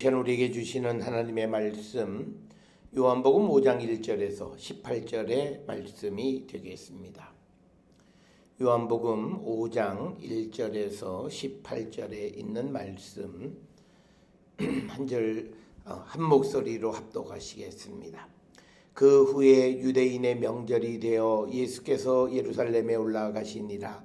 우리에게 주시는 하나님의 말씀 요한복음 5장 1절에서 18절의 말씀이 되겠습니다. 요한복음 5장 1절에서 18절에 있는 말씀 한 목소리로 합독하시겠습니다. 그 후에 유대인의 명절이 되어 예수께서 예루살렘에 올라가시니라.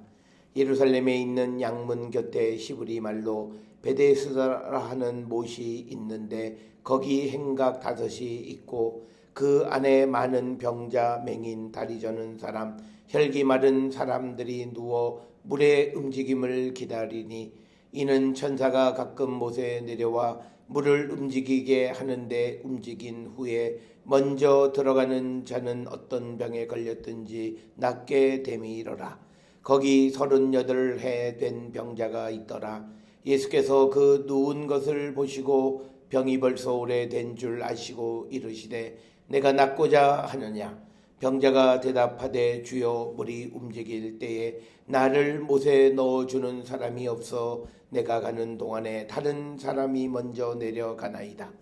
예루살렘에 있는 양문 곁에 시브리 말로 베데스다라 하는 못이 있는데 거기 행각 5이 있고 그 안에 많은 병자, 맹인, 다리 저는 사람, 혈기 마른 사람들이 누워 물의 움직임을 기다리니 이는 천사가 가끔 못에 내려와 물을 움직이게 하는데 움직인 후에 먼저 들어가는 자는 어떤 병에 걸렸든지 낫게 됨이로라. 거기 38해 된 병자가 있더라. 예수께서 그 누운 것을 보시고 병이 벌써 오래된 줄 아시고 이르시되 내가 낫고자 하느냐. 병자가 대답하되 주여 물이 움직일 때에 나를 못에 넣어주는 사람이 없어 내가 가는 동안에 다른 사람이 먼저 내려가나이다.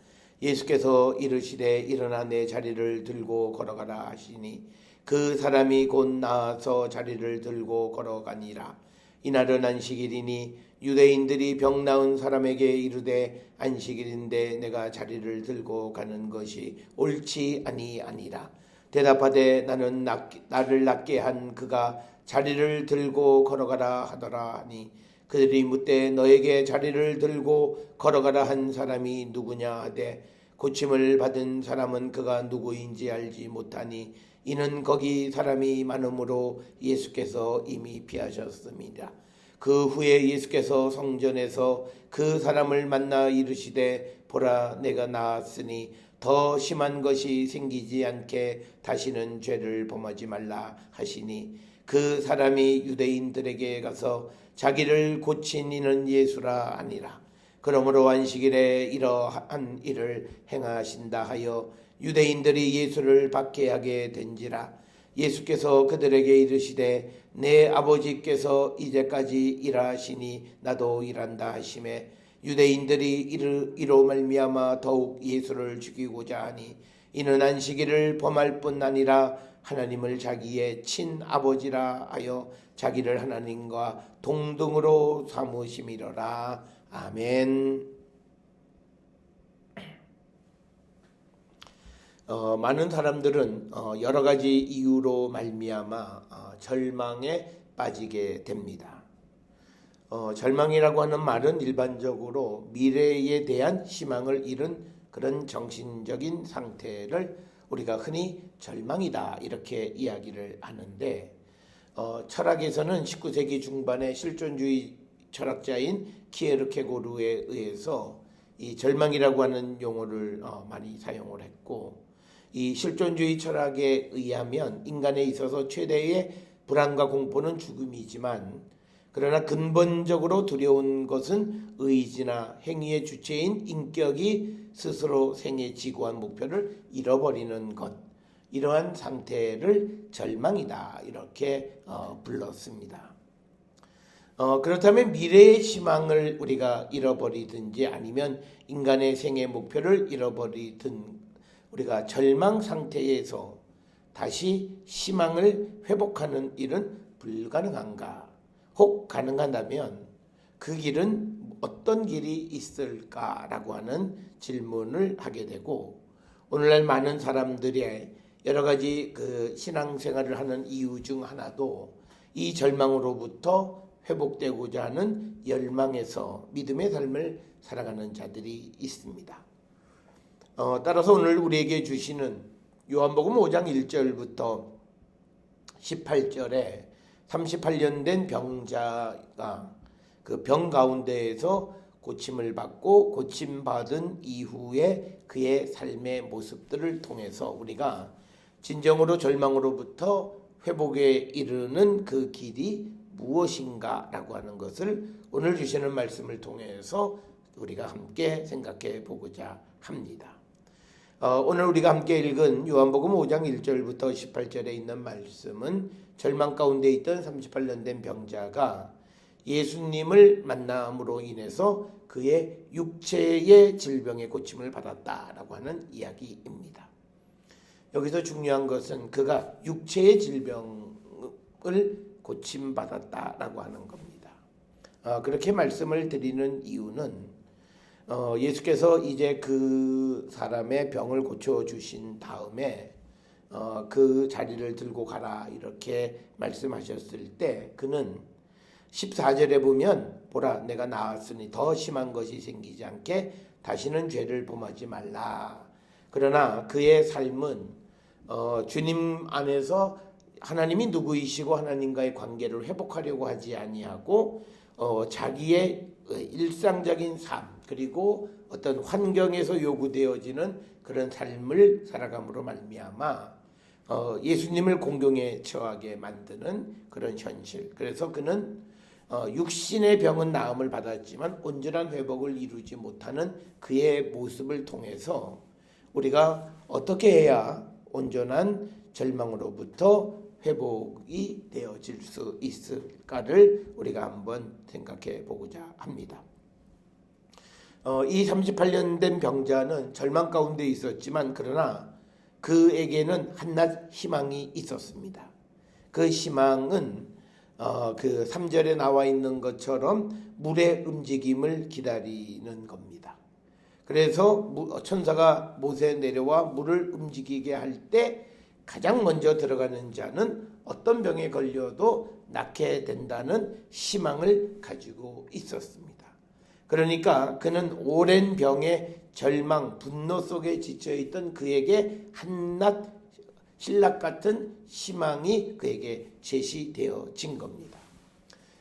예수께서 이르시되 일어나 내 자리를 들고 걸어가라 하시니 그 사람이 곧 나아서 자리를 들고 걸어가니라. 이날은 안식일이니 유대인들이 병 나은 사람에게 이르되 안식일인데 내가 자리를 들고 가는 것이 옳지 아니하니라. 대답하되 나를 낫게 한 그가 자리를 들고 걸어가라 하더라 하니 그들이 묻되 너에게 자리를 들고 걸어가라 한 사람이 누구냐 하되 고침을 받은 사람은 그가 누구인지 알지 못하니 이는 거기 사람이 많음으로 예수께서 이미 피하셨습니다. 그 후에 예수께서 성전에서 그 사람을 만나 이르시되 보라 내가 나았으니 더 심한 것이 생기지 않게 다시는 죄를 범하지 말라 하시니 그 사람이 유대인들에게 가서 자기를 고친 이는 예수라 하니라. 그러므로 안식일에 이러한 일을 행하신다 하여 유대인들이 예수를 박해하게 된지라. 예수께서 그들에게 이르시되 내 아버지께서 이제까지 일하시니 나도 일한다 하시매 유대인들이 이로 말미암아 더욱 예수를 죽이고자 하니 이는 안식일을 범할 뿐 아니라 하나님을 자기의 친아버지라 하여 자기를 하나님과 동등으로 삼으심이로라. 아멘. 많은 사람들은 여러 가지 이유로 말미암아 절망에 빠지게 됩니다. 절망이라고 하는 말은 일반적으로 미래에 대한 희망을 잃은 그런 정신적인 상태를 우리가 흔히 절망이다 이렇게 이야기를 하는데 철학에서는 19세기 중반에 실존주의 철학자인 키에르케고르에 의해서 이 절망이라고 하는 용어를 많이 사용을 했고 이 실존주의 철학에 의하면 인간에 있어서 최대의 불안과 공포는 죽음이지만 그러나 근본적으로 두려운 것은 의지나 행위의 주체인 인격이 스스로 생애 지구한 목표를 잃어버리는 것, 이러한 상태를 절망이다 이렇게 불렀습니다. 그렇다면 미래의 희망을 우리가 잃어버리든지 아니면 인간의 생애 목표를 잃어버리든 우리가 절망 상태에서 다시 희망을 회복하는 일은 불가능한가? 혹 가능하다면 그 길은 어떤 길이 있을까라고 하는 질문을 하게 되고 오늘날 많은 사람들의 여러 가지 그 신앙생활을 하는 이유 중 하나도 이 절망으로부터 회복되고자 하는 열망에서 믿음의 삶을 살아가는 자들이 있습니다. 따라서 오늘 우리에게 주시는 요한복음 5장 1절부터 18절에 38년 된 병자가 그 병 가운데에서 고침을 받고 고침받은 이후에 그의 삶의 모습들을 통해서 우리가 진정으로 절망으로부터 회복에 이르는 그 길이 무엇인가 라고 하는 것을 오늘 주시는 말씀을 통해서 우리가 함께 생각해 보고자 합니다. 오늘 우리가 함께 읽은 요한복음 5장 1절부터 18절에 있는 말씀은 절망 가운데 있던 38년 된 병자가 예수님을 만남으로 인해서 그의 육체의 질병의 고침을 받았다라고 하는 이야기입니다. 여기서 중요한 것은 그가 육체의 질병을 고침받았다라고 하는 겁니다. 그렇게 말씀을 드리는 이유는 예수께서 이제 그 사람의 병을 고쳐주신 다음에 그 자리를 들고 가라 이렇게 말씀하셨을 때 그는 14절에 보면 보라 내가 나았으니 더 심한 것이 생기지 않게 다시는 죄를 범하지 말라. 그러나 그의 삶은 주님 안에서 하나님이 누구이시고 하나님과의 관계를 회복하려고 하지 아니하고 자기의 일상적인 삶 그리고 어떤 환경에서 요구되어지는 그런 삶을 살아감으로 말미암아 예수님을 공경에 처하게 만드는 그런 현실. 그래서 그는 육신의 병은 나음을 받았지만 온전한 회복을 이루지 못하는 그의 모습을 통해서 우리가 어떻게 해야 온전한 절망으로부터 회복이 되어질 수 있을까를 우리가 한번 생각해 보고자 합니다. 이 38년 된 병자는 절망 가운데 있었지만 그러나 그에게는 한낱 희망이 있었습니다. 그 희망은 그 3절에 나와 있는 것처럼 물의 움직임을 기다리는 겁니다. 그래서 천사가 못에 내려와 물을 움직이게 할 때 가장 먼저 들어가는 자는 어떤 병에 걸려도 낫게 된다는 희망을 가지고 있었습니다. 그러니까 그는 오랜 병의 절망, 분노 속에 지쳐있던 그에게 한낱 신락 같은 희망이 그에게 제시되어진 겁니다.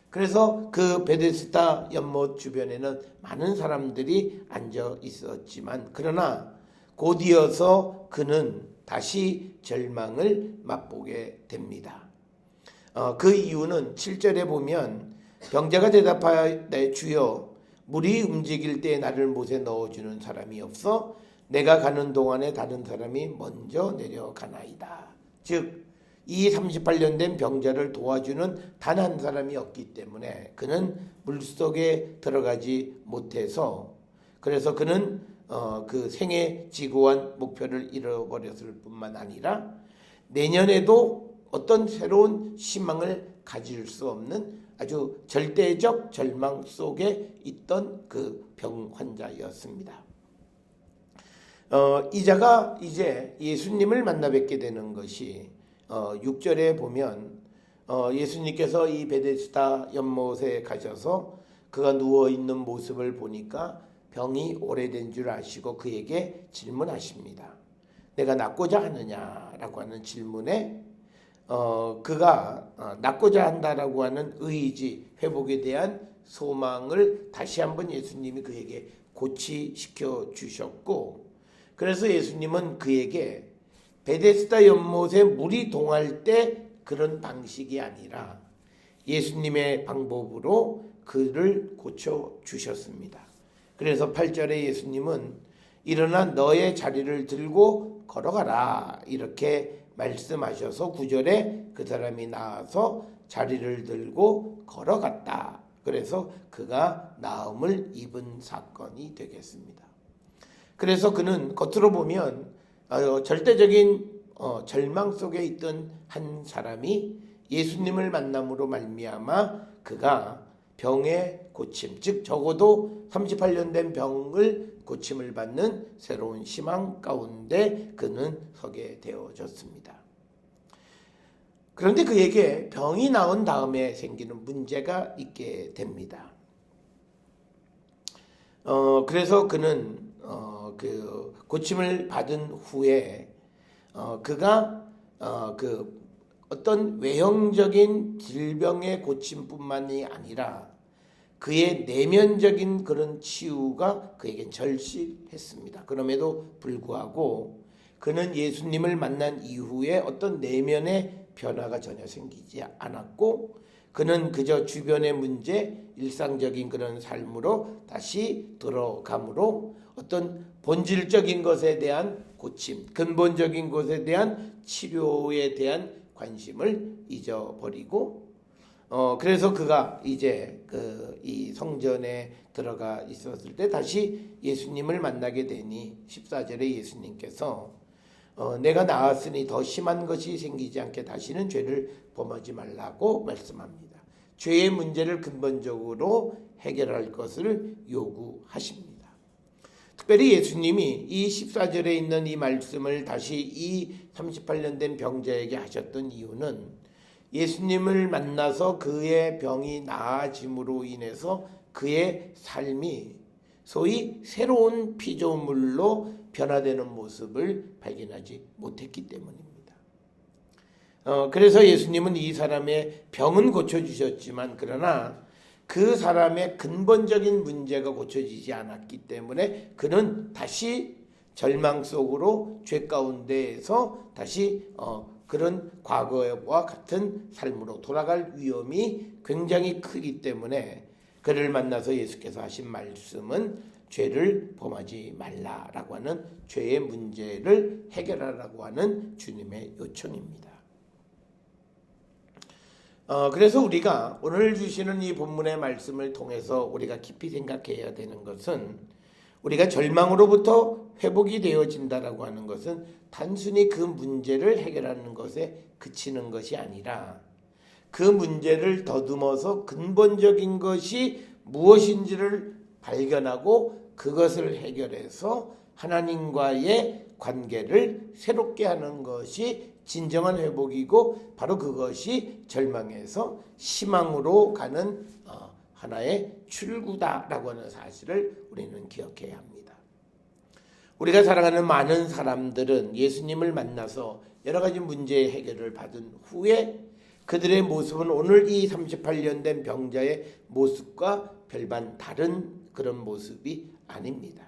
그래서 그 베데스다 연못 주변에는 많은 사람들이 앉아 있었지만 그러나 곧이어서 그는 다시 절망을 맛보게 됩니다. 그 이유는 7절에 보면 병자가 대답하되 주여 물이 움직일 때 나를 못에 넣어주는 사람이 없어 내가 가는 동안에 다른 사람이 먼저 내려가나이다. 즉 이 38년 된 병자를 도와주는 단 한 사람이 없기 때문에 그는 물속에 들어가지 못해서 그래서 그는 그 생애 지구한 목표를 잃어버렸을 뿐만 아니라 내년에도 어떤 새로운 희망을 가질 수 없는 아주 절대적 절망 속에 있던 그 병 환자였습니다. 이자가 이제 예수님을 만나 뵙게 되는 것이 6절에 보면 예수님께서 이 베데스다 연못에 가셔서 그가 누워있는 모습을 보니까 병이 오래된 줄 아시고 그에게 질문하십니다. 내가 낫고자 하느냐라고 하는 질문에 그가 낫고자 한다라고 하는 의지, 회복에 대한 소망을 다시 한번 예수님이 그에게 고치시켜 주셨고 그래서 예수님은 그에게 베데스다 연못에 물이 동할 때 그런 방식이 아니라 예수님의 방법으로 그를 고쳐 주셨습니다. 그래서 8절에 예수님은 일어나 너의 자리를 들고 걸어가라 이렇게 말씀하셔서 9절에 그 사람이 나와서 자리를 들고 걸어갔다. 그래서 그가 나음을 입은 사건이 되겠습니다. 그래서 그는 겉으로 보면 절대적인 절망 속에 있던 한 사람이 예수님을 만남으로 말미암아 그가 병의 고침, 즉 적어도 38년 된 병을 고침을 받는 새로운 희망 가운데 그는 서게 되어졌습니다. 그런데 그에게 병이 나은 다음에 생기는 문제가 있게 됩니다. 그래서 그는 그 고침을 받은 후에 그가 그 어떤 외형적인 질병의 고침뿐만이 아니라 그의 내면적인 그런 치유가 그에겐 절실했습니다. 그럼에도 불구하고 그는 예수님을 만난 이후에 어떤 내면의 변화가 전혀 생기지 않았고 그는 그저 주변의 문제, 일상적인 그런 삶으로 다시 들어가므로 어떤 본질적인 것에 대한 고침, 근본적인 것에 대한 치료에 대한 관심을 잊어버리고 그래서 그가 이제 이 성전에 들어가 있었을 때 다시 예수님을 만나게 되니 14절에 예수님께서 내가 나았으니 더 심한 것이 생기지 않게 다시는 죄를 범하지 말라고 말씀합니다. 죄의 문제를 근본적으로 해결할 것을 요구하십니다. 특별히 예수님이 이 14절에 있는 이 말씀을 다시 이 38년 된 병자에게 하셨던 이유는 예수님을 만나서 그의 병이 나아짐으로 인해서 그의 삶이 소위 새로운 피조물로 변화되는 모습을 발견하지 못했기 때문입니다. 그래서 예수님은 이 사람의 병은 고쳐주셨지만 그러나 그 사람의 근본적인 문제가 고쳐지지 않았기 때문에 그는 다시 절망 속으로 죄 가운데에서 다시 그런 과거와 같은 삶으로 돌아갈 위험이 굉장히 크기 때문에 그를 만나서 예수께서 하신 말씀은 죄를 범하지 말라라고 하는 죄의 문제를 해결하라고 하는 주님의 요청입니다. 그래서 우리가 오늘 주시는 이 본문의 말씀을 통해서 우리가 깊이 생각해야 되는 것은 우리가 절망으로부터 회복이 되어진다라고 하는 것은 단순히 그 문제를 해결하는 것에 그치는 것이 아니라 그 문제를 더듬어서 근본적인 것이 무엇인지를 발견하고 그것을 해결해서 하나님과의 관계를 새롭게 하는 것이 진정한 회복이고 바로 그것이 절망에서 희망으로 가는 하나의 출구다라고 하는 사실을 우리는 기억해야 합니다. 우리가 사랑하는 많은 사람들은 예수님을 만나서 여러 가지 문제의 해결을 받은 후에 그들의 모습은 오늘 이 38년 된 병자의 모습과 별반 다른 그런 모습이 아닙니다.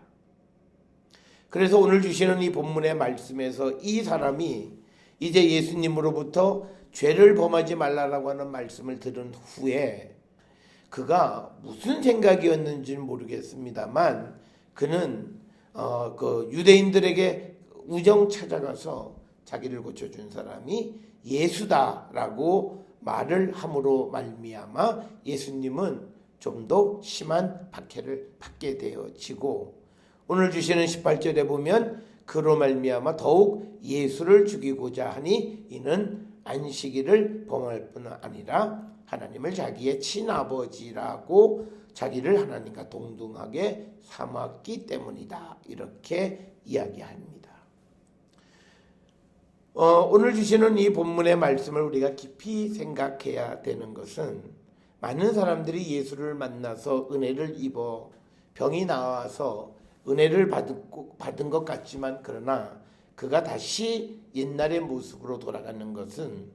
그래서 오늘 주시는 이 본문의 말씀에서 이 사람이 이제 예수님으로부터 죄를 범하지 말라라고 하는 말씀을 들은 후에 그가 무슨 생각이었는지는 모르겠습니다만 그는 그 유대인들에게 우정 찾아가서 자기를 고쳐준 사람이 예수다라고 말을 함으로 말미암아 예수님은 좀 더 심한 박해를 받게 되어지고 오늘 주시는 18절에 보면 그로 말미암아 더욱 예수를 죽이고자 하니 이는 안식일을 범할 뿐 아니라 하나님을 자기의 친아버지라고 자기를 하나님과 동등하게 삼았기 때문이다. 이렇게 이야기합니다. 오늘 주시는 이 본문의 말씀을 우리가 깊이 생각해야 되는 것은 많은 사람들이 예수를 만나서 은혜를 입어 병이 나와서 은혜를 받은 것 같지만 그러나 그가 다시 옛날의 모습으로 돌아가는 것은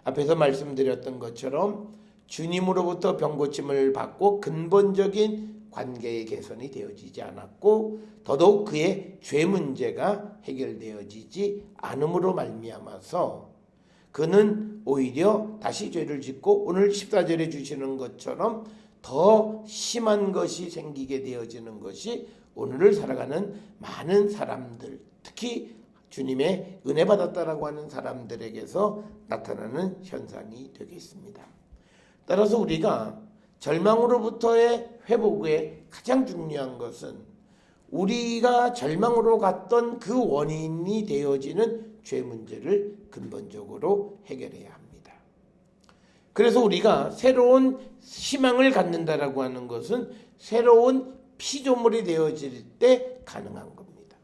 앞에서 말씀드렸던 것처럼 주님으로부터 병고침을 받고 근본적인 관계의 개선이 되어지지 않았고 더더욱 그의 죄 문제가 해결되어지지 않음으로 말미암아서 그는 오히려 다시 죄를 짓고 오늘 14절에 주시는 것처럼 더 심한 것이 생기게 되어지는 것이 오늘을 살아가는 많은 사람들, 특히 주님의 은혜 받았다라고 하는 사람들에게서 나타나는 현상이 되겠습니다. 따라서 우리가 절망으로부터의 회복에 가장 중요한 것은 우리가 절망으로 갔던 그 원인이 되어지는 죄 문제를 근본적으로 해결해야 합니다. 그래서 우리가 새로운 희망을 갖는다라고 하는 것은 새로운 피조물이 되어질 때 가능한 겁니다.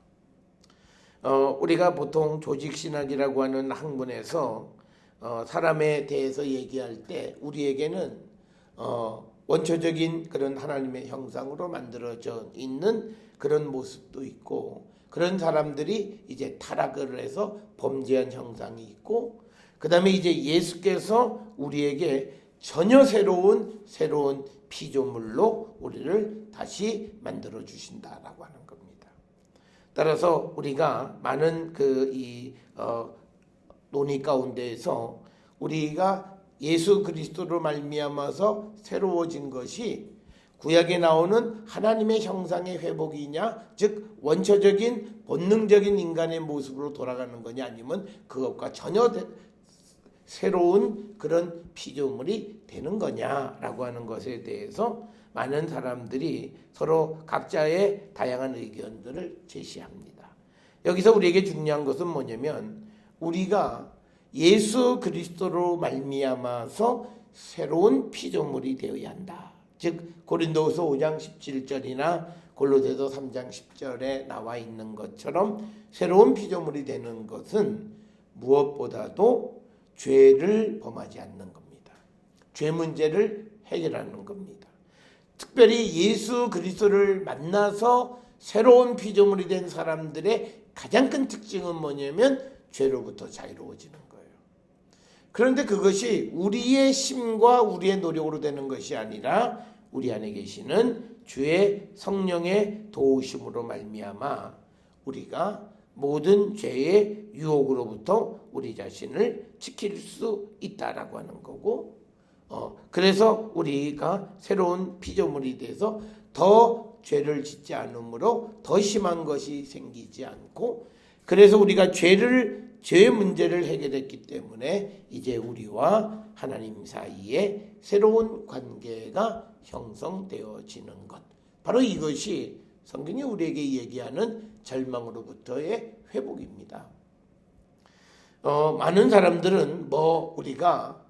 우리가 보통 조직신학이라고 하는 학문에서 사람에 대해서 얘기할 때 우리에게는 원초적인 그런 하나님의 형상으로 만들어져 있는 그런 모습도 있고 그런 사람들이 이제 타락을 해서 범죄한 형상이 있고 그 다음에 이제 예수께서 우리에게 전혀 새로운 피조물로 우리를 다시 만들어 주신다라고 하는 겁니다. 따라서 우리가 많은 논의 가운데에서 우리가 예수 그리스도로 말미암아서 새로워진 것이 구약에 나오는 하나님의 형상의 회복이냐, 즉 원초적인 본능적인 인간의 모습으로 돌아가는 거냐, 아니면 그것과 전혀 새로운 그런 피조물이 되는 거냐라고 하는 것에 대해서 많은 사람들이 서로 각자의 다양한 의견들을 제시합니다. 여기서 우리에게 중요한 것은 뭐냐면 우리가 예수 그리스도로 말미암아서 새로운 피조물이 되어야 한다. 즉 고린도후서 5장 17절이나 골로새서 3장 10절에 나와 있는 것처럼 새로운 피조물이 되는 것은 무엇보다도 죄를 범하지 않는 겁니다. 죄 문제를 해결하는 겁니다. 특별히 예수 그리스도를 만나서 새로운 피조물이 된 사람들의 가장 큰 특징은 뭐냐면 죄로부터 자유로워지는 거예요. 그런데 그것이 우리의 힘과 우리의 노력으로 되는 것이 아니라 우리 안에 계시는 주의 성령의 도우심으로 말미암아 우리가 모든 죄의 유혹으로부터 우리 자신을 지킬 수 있다라고 하는 거고, 그래서 우리가 새로운 피조물이 돼서 더 죄를 짓지 않으므로 더 심한 것이 생기지 않고, 그래서 우리가 죄의 문제를 해결했기 때문에 이제 우리와 하나님 사이에 새로운 관계가 형성되어지는 것, 바로 이것이 성경이 우리에게 얘기하는 절망으로부터의 회복입니다. 많은 사람들은 우리가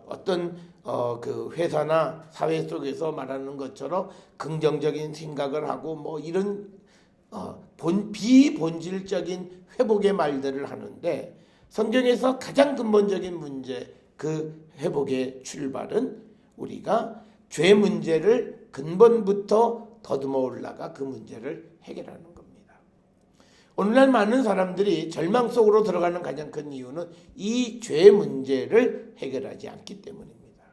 어떤 그 회사나 사회 속에서 말하는 것처럼 긍정적인 생각을 하고 이런 비본질적인 회복의 말들을 하는데, 성경에서 가장 근본적인 문제, 그 회복의 출발은 우리가 죄 문제를 근본부터 더듬어 올라가 그 문제를 해결하는 겁니다. 오늘날 많은 사람들이 절망 속으로 들어가는 가장 큰 이유는 이 죄 문제를 해결하지 않기 때문입니다.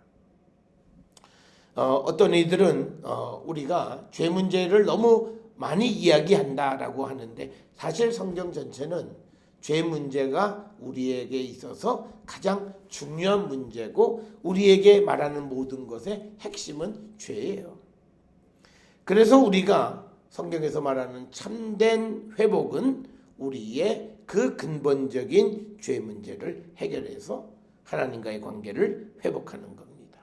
어떤 이들은 우리가 죄 문제를 너무 많이 이야기한다라고 하는데, 사실 성경 전체는 죄 문제가 우리에게 있어서 가장 중요한 문제고 우리에게 말하는 모든 것의 핵심은 죄예요. 그래서 우리가 성경에서 말하는 참된 회복은 우리의 그 근본적인 죄 문제를 해결해서 하나님과의 관계를 회복하는 겁니다.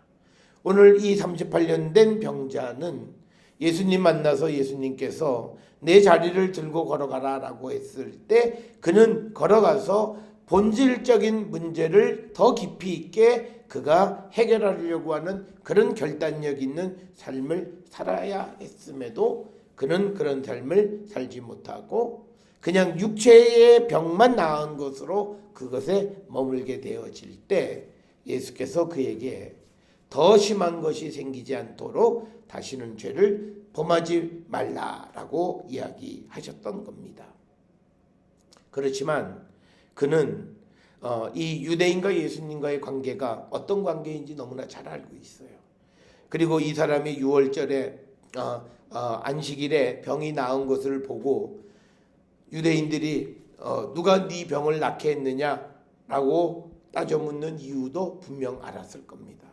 오늘 이 38년 된 병자는 예수님 만나서 예수님께서 내 자리를 들고 걸어가라 라고 했을 때 그는 걸어가서 본질적인 문제를 더 깊이 있게 그가 해결하려고 하는 그런 결단력 있는 삶을 살아야 했음에도 그는 그런 삶을 살지 못하고 그냥 육체의 병만 나은 것으로 그것에 머물게 되어질 때 예수께서 그에게 더 심한 것이 생기지 않도록 다시는 죄를 범하지 말라라고 이야기하셨던 겁니다. 그렇지만 그는 이 유대인과 예수님과의 관계가 어떤 관계인지 너무나 잘 알고 있어요. 그리고 이 사람이 6월절에 안식일에 병이 나은 것을 보고 유대인들이 누가 네 병을 낫게 했느냐라고 따져 묻는 이유도 분명 알았을 겁니다.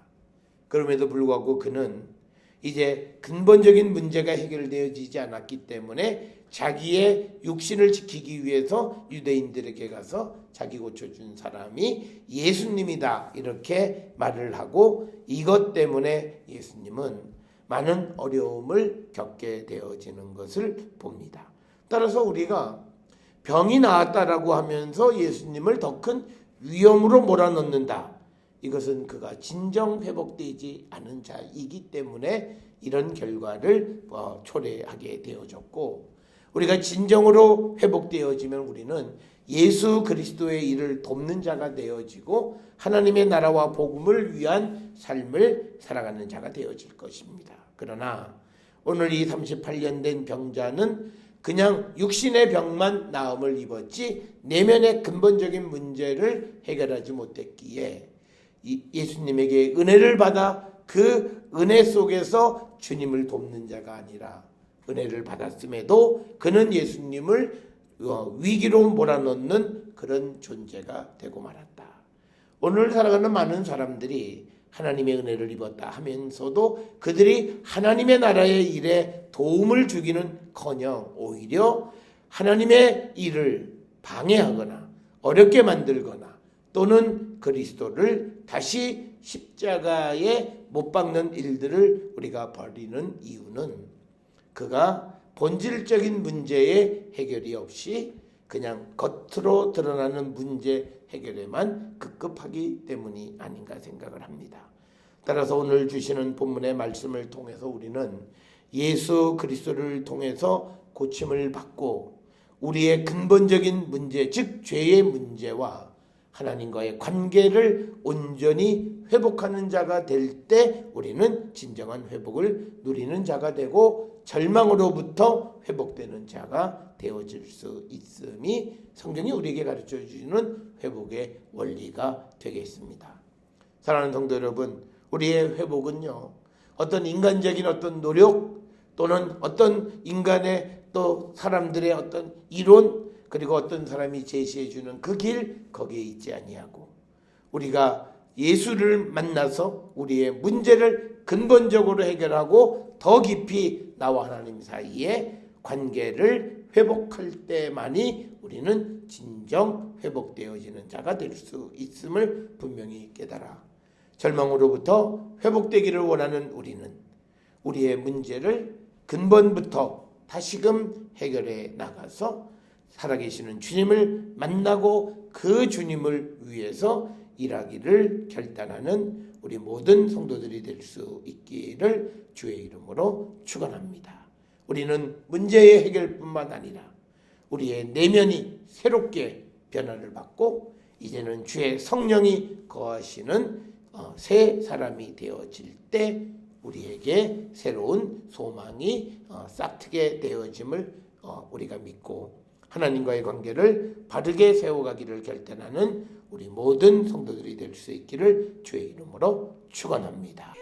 그럼에도 불구하고 그는 이제 근본적인 문제가 해결되어지지 않았기 때문에 자기의 육신을 지키기 위해서 유대인들에게 가서 자기 고쳐준 사람이 예수님이다 이렇게 말을 하고, 이것 때문에 예수님은 많은 어려움을 겪게 되어지는 것을 봅니다. 따라서 우리가 병이 나았다라고 하면서 예수님을 더 큰 위험으로 몰아넣는다, 이것은 그가 진정 회복되지 않은 자이기 때문에 이런 결과를 초래하게 되어졌고, 우리가 진정으로 회복되어지면 우리는 예수 그리스도의 일을 돕는 자가 되어지고 하나님의 나라와 복음을 위한 삶을 살아가는 자가 되어질 것입니다. 그러나 오늘 이 38년 된 병자는 그냥 육신의 병만 나음을 입었지 내면의 근본적인 문제를 해결하지 못했기에 예수님에게 은혜를 받아 그 은혜 속에서 주님을 돕는 자가 아니라 은혜를 받았음에도 그는 예수님을 위기로 몰아넣는 그런 존재가 되고 말았다. 오늘 살아가는 많은 사람들이 하나님의 은혜를 입었다 하면서도 그들이 하나님의 나라의 일에 도움을 주기는커녕 오히려 하나님의 일을 방해하거나 어렵게 만들거나 또는 그리스도를 다시 십자가에 못 박는 일들을 우리가 벌이는 이유는 그가 본질적인 문제의 해결이 없이 그냥 겉으로 드러나는 문제 해결에만 급급하기 때문이 아닌가 생각을 합니다. 따라서 오늘 주시는 본문의 말씀을 통해서 우리는 예수 그리스도를 통해서 고침을 받고 우리의 근본적인 문제, 즉 죄의 문제와 하나님과의 관계를 온전히 회복하는 자가 될 때 우리는 진정한 회복을 누리는 자가 되고 절망으로부터 회복되는 자가 되어질 수 있음이 성경이 우리에게 가르쳐 주시는 회복의 원리가 되겠습니다. 사랑하는 성도 여러분, 우리의 회복은요, 어떤 인간적인 어떤 노력 또는 어떤 인간의 또 사람들의 어떤 이론 그리고 어떤 사람이 제시해 주는 그 길 거기에 있지 아니하고 우리가 예수를 만나서 우리의 문제를 근본적으로 해결하고 더 깊이 나와 하나님 사이의 관계를 회복할 때만이 우리는 진정 회복되어지는 자가 될 수 있음을 분명히 깨달아 절망으로부터 회복되기를 원하는 우리는 우리의 문제를 근본부터 다시금 해결해 나가서 살아계시는 주님을 만나고 그 주님을 위해서 일하기를 결단하는 우리 모든 성도들이 될 수 있기를 주의 이름으로 축원합니다. 우리는 문제의 해결뿐만 아니라 우리의 내면이 새롭게 변화를 받고 이제는 주의 성령이 거하시는 새 사람이 되어질 때 우리에게 새로운 소망이 싹트게 되어짐을 우리가 믿고 하나님과의 관계를 바르게 세워가기를 결단하는 우리 모든 성도들이 될 수 있기를 주의 이름으로 축원합니다.